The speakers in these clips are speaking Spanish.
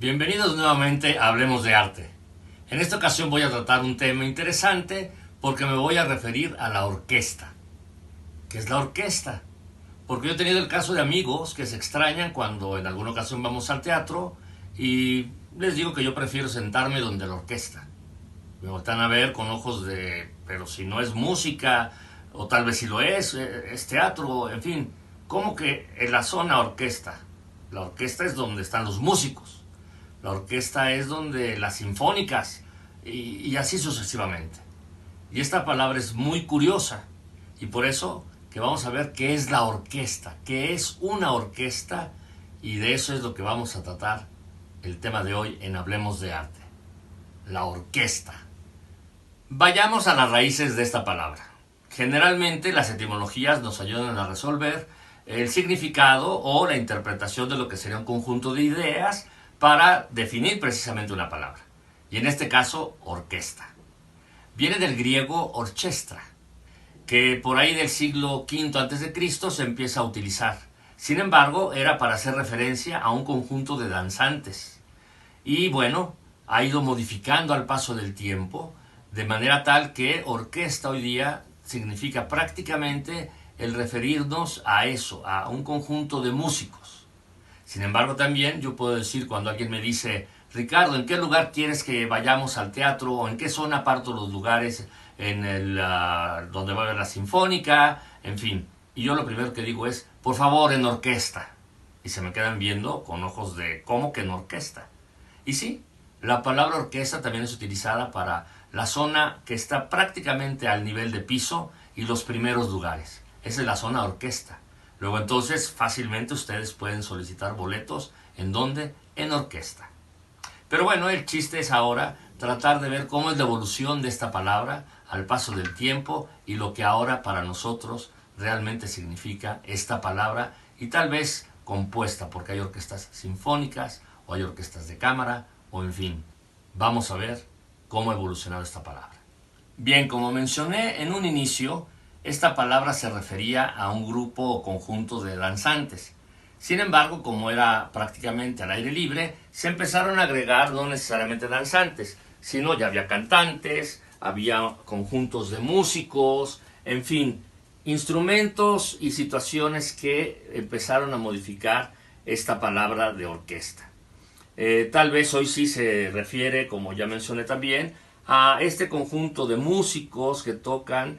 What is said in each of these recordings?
Bienvenidos nuevamente a Hablemos de Arte. En esta ocasión voy a tratar un tema interesante porque me voy a referir a la orquesta. ¿Qué es la orquesta? Porque yo he tenido el caso de amigos que se extrañan cuando en alguna ocasión vamos al teatro y les digo que yo prefiero sentarme donde la orquesta. Me voltean a ver con ojos de, pero si no es música, o tal vez si lo es teatro, en fin. ¿Cómo que en la zona orquesta? La orquesta es donde están los músicos. La orquesta es donde las sinfónicas y así sucesivamente. Y esta palabra es muy curiosa y por eso que vamos a ver qué es la orquesta, qué es una orquesta y de eso es lo que vamos a tratar el tema de hoy en Hablemos de Arte. La orquesta. Vayamos a las raíces de esta palabra. Generalmente las etimologías nos ayudan a resolver el significado o la interpretación de lo que sería un conjunto de ideas para definir precisamente una palabra. Y en este caso, orquesta. Viene del griego orchestra, que por ahí del siglo V a.C. se empieza a utilizar. Sin embargo, era para hacer referencia a un conjunto de danzantes. Y bueno, ha ido modificando al paso del tiempo, de manera tal que orquesta hoy día significa prácticamente el referirnos a eso, a un conjunto de músicos. Sin embargo, también yo puedo decir cuando alguien me dice, Ricardo, ¿en qué lugar quieres que vayamos al teatro? ¿O en qué zona aparto los lugares en donde va a haber la sinfónica? En fin. Y yo lo primero que digo es, por favor, en orquesta. Y se me quedan viendo con ojos de, ¿cómo que en orquesta? Y sí, la palabra orquesta también es utilizada para la zona que está prácticamente al nivel de piso y los primeros lugares. Esa es la zona orquesta. Luego entonces fácilmente ustedes pueden solicitar boletos. ¿En dónde? En orquesta. Pero bueno, el chiste es ahora tratar de ver cómo es la evolución de esta palabra al paso del tiempo y lo que ahora para nosotros realmente significa esta palabra y tal vez compuesta porque hay orquestas sinfónicas o hay orquestas de cámara o en fin. Vamos a ver cómo ha evolucionado esta palabra. Bien, como mencioné en un inicio, esta palabra se refería a un grupo o conjunto de danzantes. Sin embargo, como era prácticamente al aire libre, se empezaron a agregar no necesariamente danzantes, sino ya había cantantes, había conjuntos de músicos, en fin, instrumentos y situaciones que empezaron a modificar esta palabra de orquesta. Tal vez hoy sí se refiere, como ya mencioné también, a este conjunto de músicos que tocan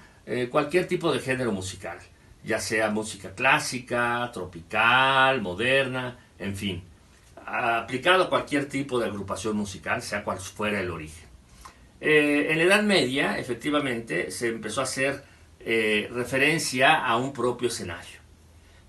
cualquier tipo de género musical, ya sea música clásica, tropical, moderna, en fin, aplicado a cualquier tipo de agrupación musical, sea cual fuera el origen. En la Edad Media, efectivamente, se empezó a hacer referencia a un propio escenario,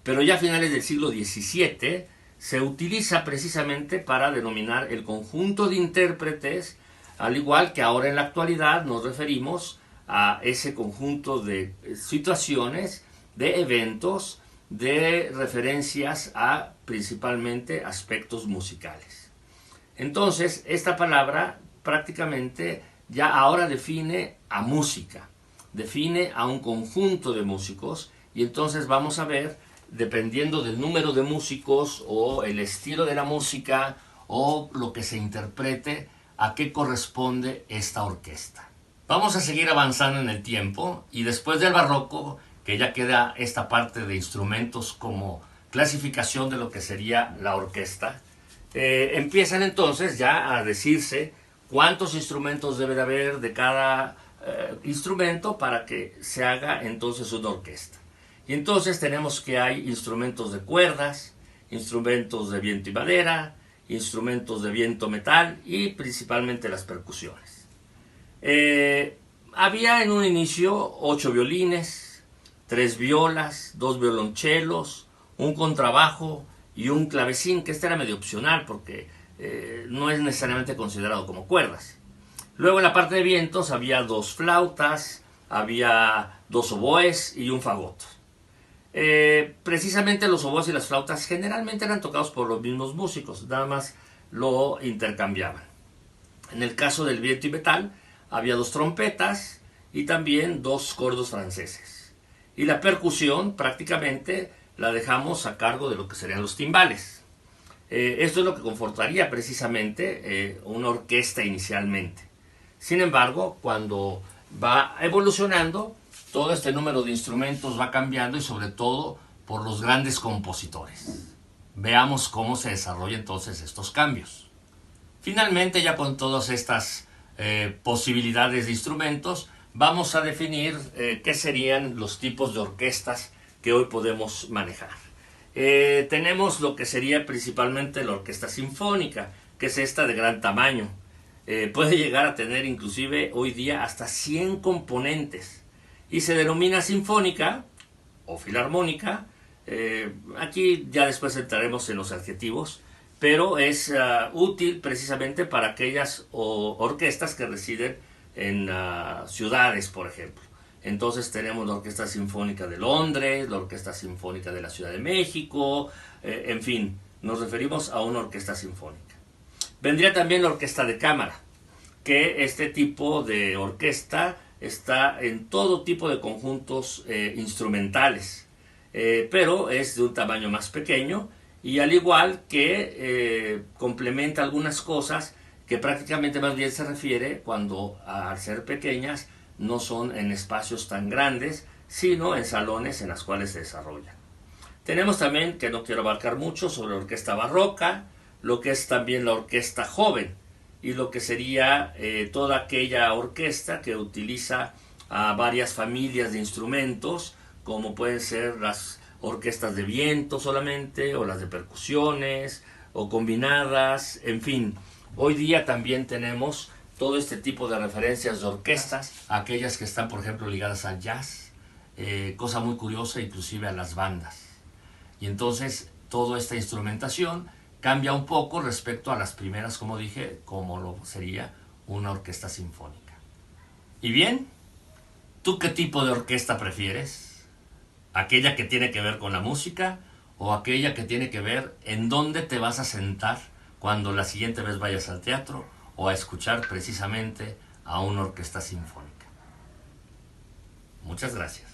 pero ya a finales del siglo XVII se utiliza precisamente para denominar el conjunto de intérpretes, al igual que ahora en la actualidad nos referimos a ese conjunto de situaciones, de eventos, de referencias a principalmente aspectos musicales. Entonces, esta palabra prácticamente ya ahora define a música, define a un conjunto de músicos y entonces vamos a ver, dependiendo del número de músicos o el estilo de la música o lo que se interprete, a qué corresponde esta orquesta. Vamos a seguir avanzando en el tiempo y después del barroco, que ya queda esta parte de instrumentos como clasificación de lo que sería la orquesta, empiezan entonces ya a decirse cuántos instrumentos debe de haber de cada instrumento para que se haga entonces una orquesta. Y entonces tenemos que hay instrumentos de cuerdas, instrumentos de viento y madera, instrumentos de viento metal y principalmente las percusiones. Había en un inicio 8 violines, 3 violas, 2 violonchelos, un contrabajo y un clavecín, que este era medio opcional porque no es necesariamente considerado como cuerdas. Luego en la parte de vientos había 2 flautas, había 2 oboes y un fagot. Precisamente los oboes y las flautas generalmente eran tocados por los mismos músicos, nada más lo intercambiaban. En el caso del viento y metal había 2 trompetas y también 2 cordos franceses. Y la percusión prácticamente la dejamos a cargo de lo que serían los timbales. Esto es lo que confortaría precisamente una orquesta inicialmente. Sin embargo, cuando va evolucionando, todo este número de instrumentos va cambiando y sobre todo por los grandes compositores. Veamos cómo se desarrollan entonces estos cambios. Finalmente, ya con todas estas posibilidades de instrumentos, vamos a definir qué serían los tipos de orquestas que hoy podemos manejar. Tenemos lo que sería principalmente la orquesta sinfónica, que es esta de gran tamaño. Puede llegar a tener inclusive hoy día hasta 100 componentes y se denomina sinfónica o filarmónica. Aquí ya después entraremos en los adjetivos, pero es útil precisamente para aquellas orquestas que residen en ciudades, por ejemplo. Entonces tenemos la Orquesta Sinfónica de Londres, la Orquesta Sinfónica de la Ciudad de México, en fin, nos referimos a una orquesta sinfónica. Vendría también la orquesta de cámara, que este tipo de orquesta está en todo tipo de conjuntos instrumentales, pero es de un tamaño más pequeño y al igual que complementa algunas cosas que prácticamente más bien se refiere cuando al ser pequeñas no son en espacios tan grandes, sino en salones en los cuales se desarrollan. Tenemos también, que no quiero abarcar mucho, sobre la orquesta barroca, lo que es también la orquesta joven y lo que sería toda aquella orquesta que utiliza a varias familias de instrumentos, como pueden ser las orquestas de viento solamente, o las de percusiones, o combinadas, en fin. Hoy día también tenemos todo este tipo de referencias de orquestas, aquellas que están, por ejemplo, ligadas al jazz, cosa muy curiosa, inclusive a las bandas. Y entonces, toda esta instrumentación cambia un poco respecto a las primeras, como dije, como lo sería una orquesta sinfónica. Y bien, ¿tú qué tipo de orquesta prefieres? ¿Aquella que tiene que ver con la música o aquella que tiene que ver en dónde te vas a sentar cuando la siguiente vez vayas al teatro o a escuchar precisamente a una orquesta sinfónica? Muchas gracias.